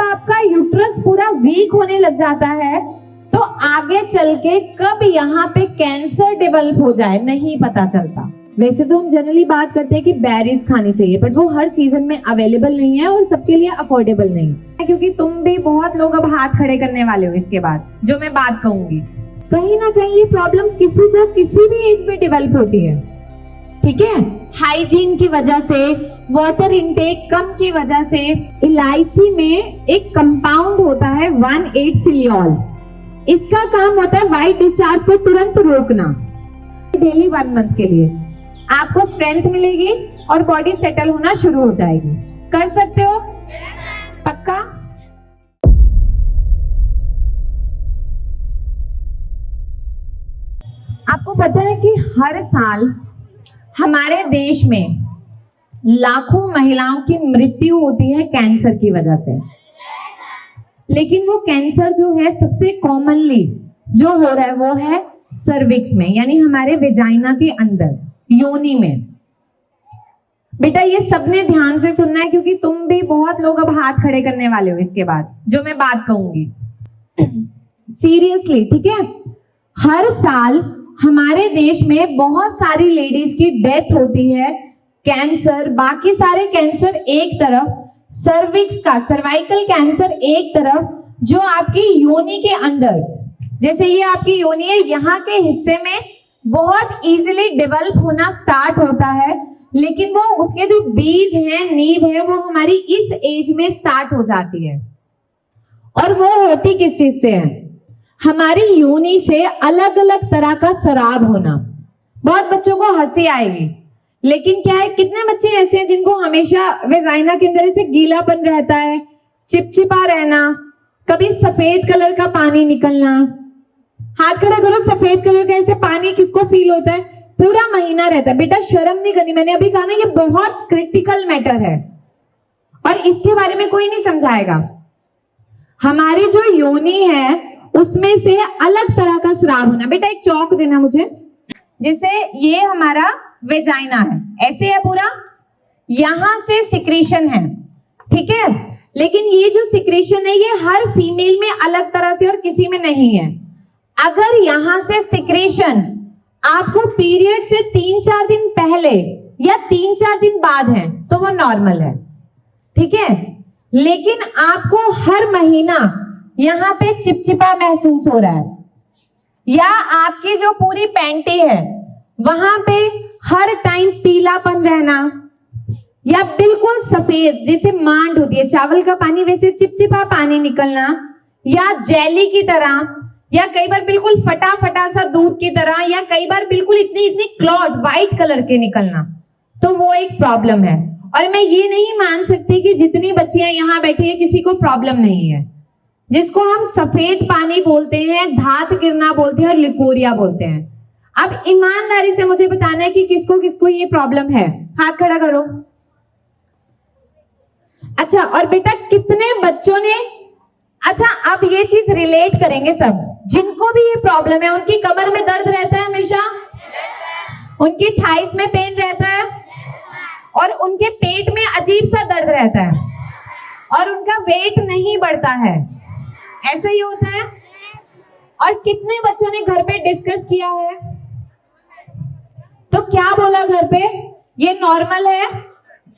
जब आपका यूट्रस पूरा वीक होने लग जाता है तो आगे चल के कब यहाँ पे कैंसर डेवलप हो जाए नहीं पता चलता। वैसे तो हम जनरली बात करते हैं कि बेरीज खानी चाहिए, बट वो हर सीजन में अवेलेबल नहीं है और सबके लिए अफोर्डेबल नहीं है, क्योंकि तुम भी बहुत लोग अब हाथ खड़े करने वाले हो इसके बाद जो मैं बात कहूंगी। कहीं ना कहीं ये प्रॉब्लम किसी को किसी भी एज में डेवलप होती है, ठीक है। हाइजीन की वजह से, वाटर इनटेक कम की वजह से। इलायची में एक कंपाउंड होता है 1,8-सिलियोल, इसका काम होता है व्हाइट डिस्चार्ज को तुरंत रोकना। डेली 1 मंथ के लिए आपको स्ट्रेंथ मिलेगी और बॉडी सेटल होना शुरू हो जाएगी। कर सकते हो? पक्का? आपको पता है कि हर साल हमारे देश में लाखों महिलाओं की मृत्यु होती है कैंसर की वजह से। लेकिन वो कैंसर जो है सबसे कॉमनली जो हो रहा है वो है सर्विक्स में, यानी हमारे वेजाइना के अंदर, योनि में। बेटा ये सबने ध्यान से सुनना है, क्योंकि तुम भी बहुत लोग अब हाथ खड़े करने वाले हो इसके बाद जो मैं बात कहूंगी। सीरियसली, ठीक है। हर साल हमारे देश में बहुत सारी लेडीज की डेथ होती है कैंसर, बाकी सारे कैंसर एक तरफ, सर्विक्स का सर्वाइकल कैंसर एक तरफ, जो आपकी योनि के अंदर, जैसे ये आपकी योनि है, यहाँ के हिस्से में बहुत इजीली डेवलप होना स्टार्ट होता है, लेकिन वो उसके जो बीज हैं, नींव है, वो हमारी इस एज में स्टार्ट हो जाती है। और वो होती किस चीज से है? हमारी योनि से अलग अलग तरह का शराब होना। बहुत बच्चों को हंसी आएगी, लेकिन क्या है, कितने बच्चे ऐसे हैं जिनको हमेशा वेजाइना के अंदर ऐसे गीलापन रहता है, चिपचिपा रहना, कभी सफेद कलर का पानी निकलना। हाथ खड़ा करो, सफेद कलर का ऐसे पानी किसको फील होता है? पूरा महीना रहता है। बेटा शर्म नहीं करनी, मैंने अभी कहा ना ये बहुत क्रिटिकल मैटर है और इसके बारे में कोई नहीं समझाएगा। हमारी जो योनि है उसमें से अलग तरह का स्राव होना। बेटा एक चौक देना मुझे, जैसे ये हमारा वेजाइना है, ऐसे है पूरा, यहां से सिक्रीशन है, ठीक है। लेकिन ये जो सिक्रीशन है ये हर फीमेल में अलग तरह से और किसी में नहीं है। अगर यहां से सिक्रीशन आपको पीरियड से 3-4 दिन पहले या 3-4 दिन बाद है तो वो नॉर्मल है, ठीक है। लेकिन आपको हर महीना यहाँ पे चिपचिपा महसूस हो रहा है, या आपकी जो पूरी पैंटी है वहां पे हर टाइम पीलापन रहना, या बिल्कुल सफेद जैसे मांड होती है चावल का पानी वैसे चिपचिपा पानी निकलना, या जेली की तरह, या कई बार बिल्कुल फटा फटा सा दूध की तरह, या कई बार बिल्कुल इतनी इतनी क्लॉट व्हाइट कलर के निकलना, तो वो एक प्रॉब्लम है। और मैं ये नहीं मान सकती कि जितनी बच्चियां यहाँ बैठी है किसी को प्रॉब्लम नहीं है। जिसको हम सफेद पानी बोलते हैं, धात गिरना बोलते हैं और लिकोरिया बोलते हैं। अब ईमानदारी से मुझे बताना है कि किसको किसको ये प्रॉब्लम है। हाथ खड़ा करो। अच्छा, और बेटा कितने बच्चों ने, अच्छा अब ये चीज रिलेट करेंगे सब, जिनको भी ये प्रॉब्लम है उनकी कमर में दर्द रहता है हमेशा, उनकी थाइस में पेन रहता है, और उनके पेट में अजीब सा दर्द रहता है, और उनका वेट नहीं बढ़ता है, ऐसा ही होता है। और कितने बच्चों ने घर पे डिस्कस किया है, तो क्या बोला घर पे? ये नॉर्मल है,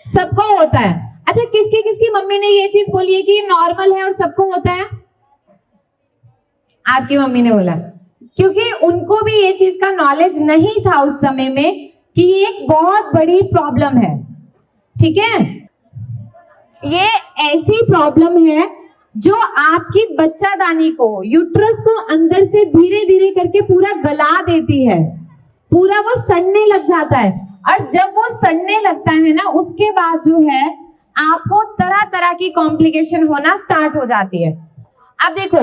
सबको होता है। अच्छा, किसकी किसकी मम्मी ने ये चीज बोली है कि ये नॉर्मल है और सबको होता है? आपकी मम्मी ने बोला, क्योंकि उनको भी ये चीज का नॉलेज नहीं था उस समय में कि ये एक बहुत बड़ी प्रॉब्लम है, ठीक है। ये ऐसी प्रॉब्लम है जो आपकी बच्चादानी को, यूट्रस को अंदर से धीरे धीरे करके पूरा गला देती है, पूरा वो सड़ने लग जाता है। और जब वो सड़ने लगता है ना, उसके बाद जो है आपको तरह तरह की कॉम्प्लिकेशन होना स्टार्ट हो जाती है। अब देखो,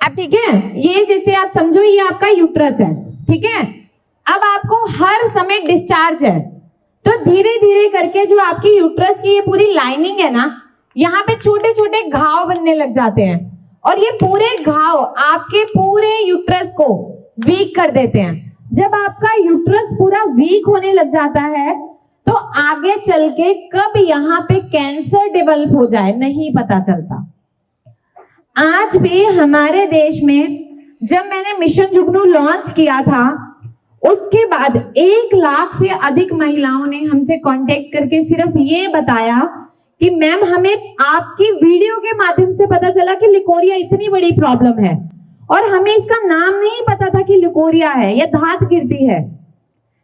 अब ठीक है, ये जैसे आप समझो ये आपका यूट्रस है, ठीक है। अब आपको हर समय डिस्चार्ज है, तो धीरे धीरे करके जो आपकी यूट्रस की ये पूरी लाइनिंग है ना, यहाँ पे छोटे छोटे घाव बनने लग जाते हैं, और ये पूरे घाव आपके पूरे यूट्रस को वीक कर देते हैं। जब आपका यूट्रस पूरा वीक होने लग जाता है तो आगे चल के कब यहाँ पे कैंसर डेवलप हो जाए नहीं पता चलता। आज भी हमारे देश में जब मैंने मिशन जुगनू लॉन्च किया था, उसके बाद 1 लाख से अधिक महिलाओं ने हमसे कांटेक्ट करके सिर्फ ये बताया कि मैम हमें आपकी वीडियो के माध्यम से पता चला कि लिकोरिया इतनी बड़ी प्रॉब्लम है और हमें इसका नाम नहीं पता था कि लिकोरिया है या धात गिरती है।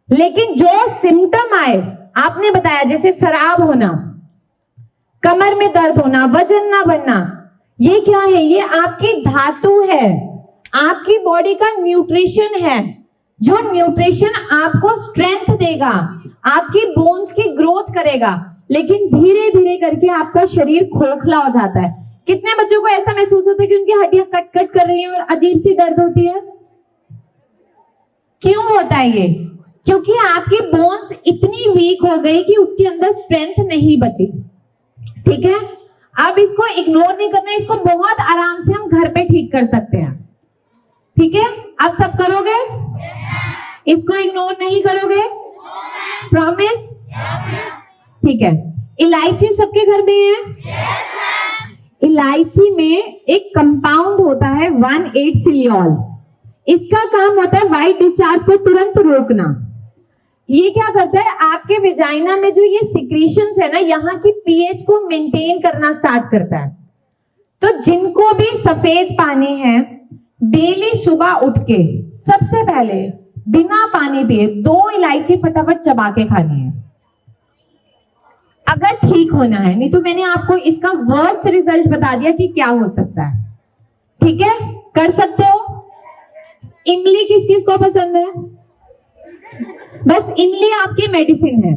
लेकिन जो सिम्टम आए आपने बताया, जैसे शराब होना, कमर में दर्द होना, वजन ना बढ़ना, ये क्या है? ये आपकी धातु है, आपकी बॉडी का न्यूट्रिशन है, जो न्यूट्रिशन आपको स्ट्रेंथ देगा, आपकी बोन्स की ग्रोथ करेगा। लेकिन धीरे धीरे करके आपका शरीर खोखला हो जाता है। कितने बच्चों को ऐसा महसूस होता है कि उनकी हड्डियां कट कट कर रही हैं और अजीब सी दर्द होती है? क्यों होता है ये? क्योंकि आपकी बोन्स इतनी वीक हो गई कि उसके अंदर स्ट्रेंथ नहीं बची। ठीक है, अब इसको इग्नोर नहीं करना, इसको बहुत आराम से हम घर पे ठीक कर सकते हैं। ठीक है, आप सब करोगे? इसको इग्नोर नहीं करोगे? प्रॉमिस? ठीक है। इलायची सबके घर में है? इलायची में एक कंपाउंड होता है 1,8-सिलियोल। इसका काम होता है व्हाइट डिस्चार्ज को तुरंत रोकना। ये क्या करता है? आपके विजाइना में जो ये सिक्रीशंस है ना, यहाँ की पीएच को मेंटेन करना स्टार्ट करता है। तो जिनको भी सफेद पानी है, डेली सुबह उठ के सबसे पहले बिना पानी पिए 2 इलायची फटाफट चबा के खानी है, अगर ठीक होना है। नहीं तो मैंने आपको इसका वर्स्ट रिजल्ट बता दिया कि क्या हो सकता है। ठीक है, कर सकते हो? इमली किस किस को पसंद है? बस इमली आपकी मेडिसिन है।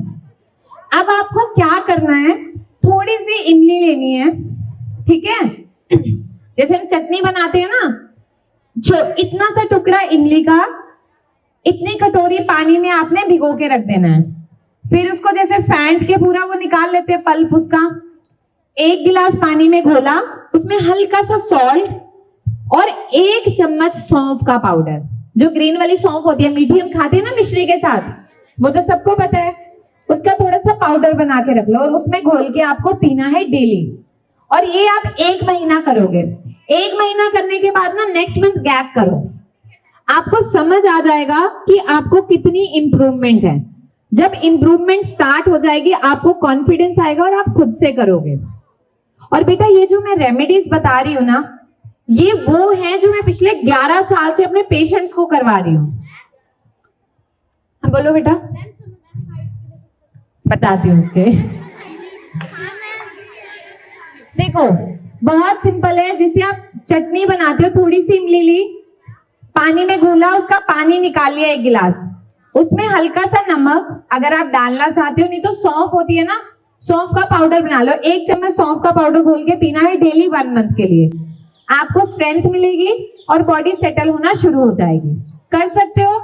अब आपको क्या करना है, थोड़ी सी इमली लेनी है। ठीक है, जैसे हम चटनी बनाते हैं ना, जो इतना सा टुकड़ा इमली का इतनी कटोरी पानी में आपने भिगो के रख देना है। फिर उसको जैसे फेंट के पूरा वो निकाल लेते हैं पल्प उसका। 1 गिलास पानी में घोला, उसमें हल्का सा सॉल्ट और 1 चम्मच सौंफ का पाउडर, जो ग्रीन वाली सौंफ होती है, मीठी हम खाते हैं ना मिश्री के साथ, वो तो सबको पता है। उसका थोड़ा सा पाउडर बना के रख लो और उसमें घोल के आपको पीना है डेली। और ये आप 1 महीना करोगे। 1 महीना करने के बाद ना नेक्स्ट मंथ गैप करो, आपको समझ आ जाएगा कि आपको कितनी इंप्रूवमेंट है। जब इंप्रूवमेंट स्टार्ट हो जाएगी, आपको कॉन्फिडेंस आएगा और आप खुद से करोगे। और बेटा ये जो मैं रेमेडीज बता रही हूँ ना, ये वो हैं जो मैं पिछले 11 साल से अपने पेशेंट्स को करवा रही हूँ। बोलो बेटा, बताती हूँ उसके। देखो बहुत सिंपल है, जैसे आप चटनी बनाते हो, थोड़ी सी इमली ली, पानी में घोला, उसका पानी निकाल लिया 1 गिलास, उसमें हल्का सा नमक अगर आप डालना चाहते हो, नहीं तो सौंफ होती है ना, सौंफ का पाउडर बना लो, 1 चम्मच सौंफ का पाउडर घोल के पीना है डेली 1 मंथ के लिए। आपको स्ट्रेंथ मिलेगी और बॉडी सेटल होना शुरू हो जाएगी। कर सकते हो?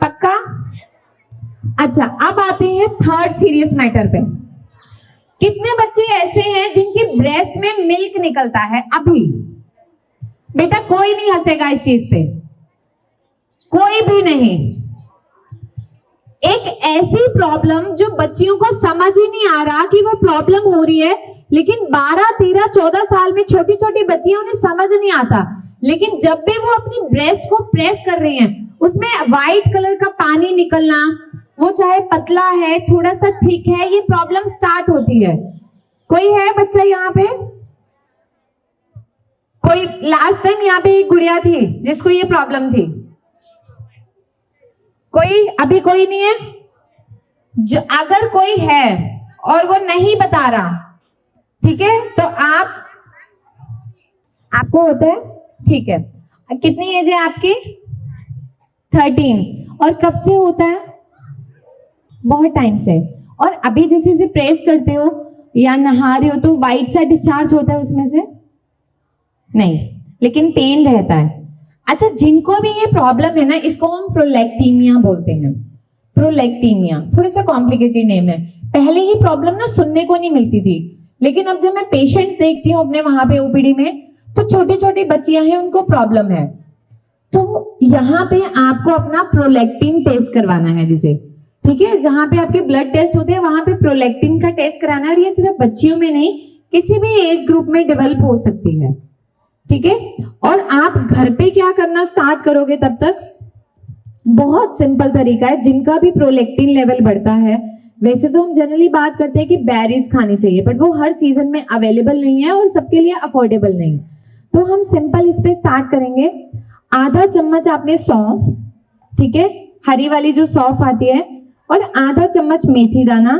पक्का? अच्छा, अब आते हैं थर्ड सीरियस मैटर पे। कितने बच्चे ऐसे हैं जिनकी ब्रेस्ट में मिल्क निकलता है अभी? बेटा कोई नहीं हंसेगा इस चीज पे, कोई भी नहीं। एक ऐसी प्रॉब्लम जो बच्चियों को समझ ही नहीं आ रहा कि वो प्रॉब्लम हो रही है, लेकिन 12, 13, 14 साल में छोटी छोटी बच्चियां, उन्हें समझ नहीं आता। लेकिन जब भी वो अपनी ब्रेस्ट को प्रेस कर रही हैं, उसमें व्हाइट कलर का पानी निकलना, वो चाहे पतला है, थोड़ा सा थिक है, ये प्रॉब्लम स्टार्ट होती है। कोई है बच्चा यहाँ पे? कोई लास्ट टाइम यहाँ पे एक गुड़िया थी जिसको ये प्रॉब्लम थी? कोई? अभी कोई नहीं है? जो अगर कोई है और वो नहीं बता रहा, ठीक है, तो आपको होता है, ठीक है। कितनी एज है आपकी? 13। और कब से होता है? बहुत टाइम से। और अभी जैसे से प्रेस करते हो या नहा रहे हो तो व्हाइट सा डिस्चार्ज होता है उसमें से? नहीं, लेकिन पेन रहता है। अच्छा, जिनको भी ये प्रॉब्लम है ना, इसको हम प्रोलैक्टीमिया बोलते हैं। प्रोलैक्टीमिया थोड़ा सा कॉम्प्लिकेटेड नेम है। पहले ये प्रॉब्लम ना सुनने को नहीं मिलती थी, लेकिन अब जब मैं पेशेंट्स देखती हूँ अपने वहां पे ओपीडी में, तो छोटी छोटी बच्चियां हैं, उनको प्रॉब्लम है। तो यहाँ पे आपको अपना प्रोलैक्टिन टेस्ट करवाना है जिसे, ठीक है, जहां पे आपके ब्लड टेस्ट होते हैं वहां पे प्रोलैक्टिन का टेस्ट कराना है। और ये सिर्फ बच्चियों में नहीं, किसी भी एज ग्रुप में डेवलप हो सकती है। ठीक है, और आप घर पे क्या करना स्टार्ट करोगे तब तक, बहुत सिंपल तरीका है। जिनका भी प्रोलैक्टिन लेवल बढ़ता है, वैसे तो हम जनरली बात करते हैं कि बेरीज खानी चाहिए, बट वो हर सीजन में अवेलेबल नहीं है और सबके लिए अफोर्डेबल नहीं। तो हम सिंपल इस पे स्टार्ट करेंगे। आधा चम्मच आपने सौंफ, ठीक है, हरी वाली जो सौंफ आती है, और आधा चम्मच मेथी दाना,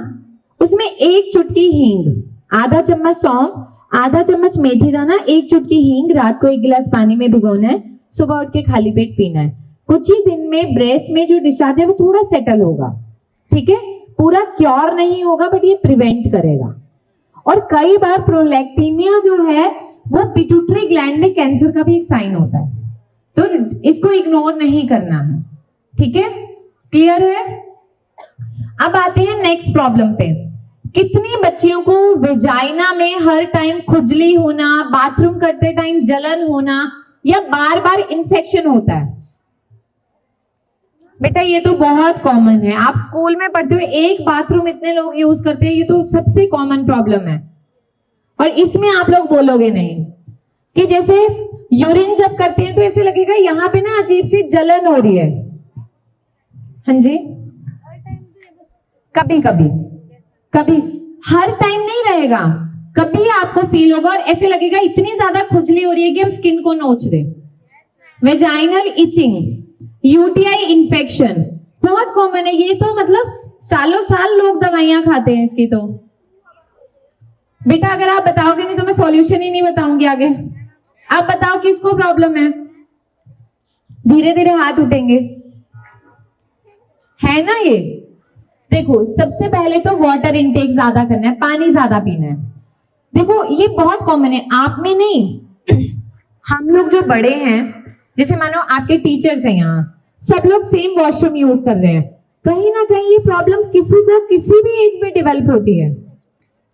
उसमें एक चुटकी हींग। आधा चम्मच सौंफ, आधा चम्मच मेथी दाना, एक चुटकी हींग, रात को 1 गिलास पानी में भिगोना है, सुबह उठ के खाली पेट पीना है। कुछ ही दिन में ब्रेस्ट में जो डिस्चार्ज है वो थोड़ा सेटल होगा। ठीक है, पूरा क्योर नहीं होगा, बट ये प्रिवेंट करेगा। और कई बार प्रोलैक्टीमिया जो है वो पिट्यूटरी ग्लैंड में कैंसर का भी एक साइन होता है, तो इसको इग्नोर नहीं करना है। ठीक है, क्लियर है। अब आते हैं नेक्स्ट प्रॉब्लम पे। कितनी बच्चियों को वेजाइना में हर टाइम खुजली होना, बाथरूम करते टाइम जलन होना, या बार बार इंफेक्शन होता है? बेटा ये तो बहुत कॉमन है, आप स्कूल में पढ़ते हो, एक बाथरूम इतने लोग यूज करते हैं, ये तो सबसे कॉमन प्रॉब्लम है। और इसमें आप लोग बोलोगे नहीं कि जैसे यूरिन जब करते हैं तो ऐसे लगेगा यहाँ पे ना अजीब सी जलन हो रही है। हाँ जी, कभी कभी, कभी हर टाइम नहीं रहेगा, कभी आपको फील होगा और ऐसे लगेगा इतनी ज्यादा खुजली हो रही है कि हम स्किन को नोच दें। वेजाइनल इचिंग, यूटीआई इन्फेक्शन बहुत कॉमन है। ये तो मतलब सालों साल लोग दवाइयां खाते हैं इसकी। तो बेटा अगर आप बताओगे नहीं तो मैं सॉल्यूशन ही नहीं बताऊंगी आगे। आप बताओ किसको प्रॉब्लम है, धीरे धीरे हाथ उठेंगे, है ना। ये देखो, सबसे पहले तो वाटर इनटेक ज्यादा करना है, पानी ज्यादा पीना है। देखो ये बहुत कॉमन है, आप में नहीं, हम लोग जो बड़े हैं, जैसे मानो आपके टीचर्स हैं यहाँ, सब लोग सेम वॉशरूम यूज कर रहे हैं, कहीं ना कहीं ये प्रॉब्लम किसी को किसी भी एज में डेवलप होती है।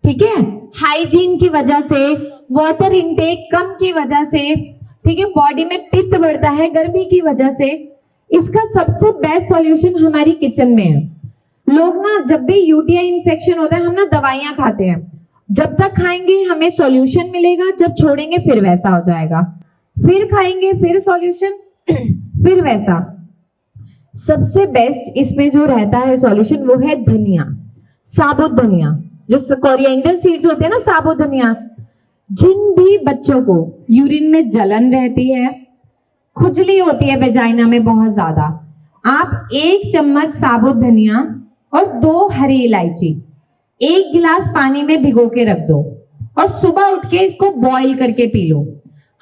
ठीक है, हाइजीन की वजह से, वाटर इनटेक कम की वजह से, ठीक है, बॉडी में पित्त बढ़ता है गर्मी की वजह से। इसका सबसे बेस्ट सॉल्यूशन हमारी किचन में है। लोग ना जब भी यूटीआई इन्फेक्शन होता है, हम ना दवाइयां खाते हैं, जब तक खाएंगे हमें सॉल्यूशन मिलेगा, जब छोड़ेंगे फिर वैसा हो जाएगा, फिर खाएंगे फिर सॉल्यूशन, फिर वैसा। सबसे बेस्ट इसमें जो रहता है सॉल्यूशन वो है धनिया, साबुत धनिया, जो कोरिएंडर सीड्स होते हैं ना, साबुत धनिया। जिन भी बच्चों को यूरिन में जलन रहती है, खुजली होती है वेजाइना में बहुत ज्यादा, आप 1 चम्मच साबुत धनिया और 2 हरी इलायची 1 गिलास पानी में भिगो के रख दो और सुबह उठ के इसको बॉईल करके पी लो।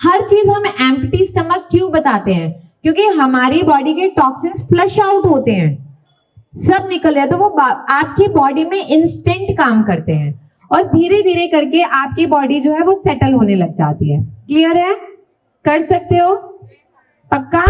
हर चीज हम एम्प्टी स्टमक क्यों बताते हैं, क्योंकि हमारी बॉडी के टॉक्सिन्स फ्लश आउट होते हैं, सब निकल जाए, तो वो आपकी बॉडी में इंस्टेंट काम करते हैं और धीरे धीरे करके आपकी बॉडी जो है वो सेटल होने लग जाती है। क्लियर है, कर सकते हो, पक्का।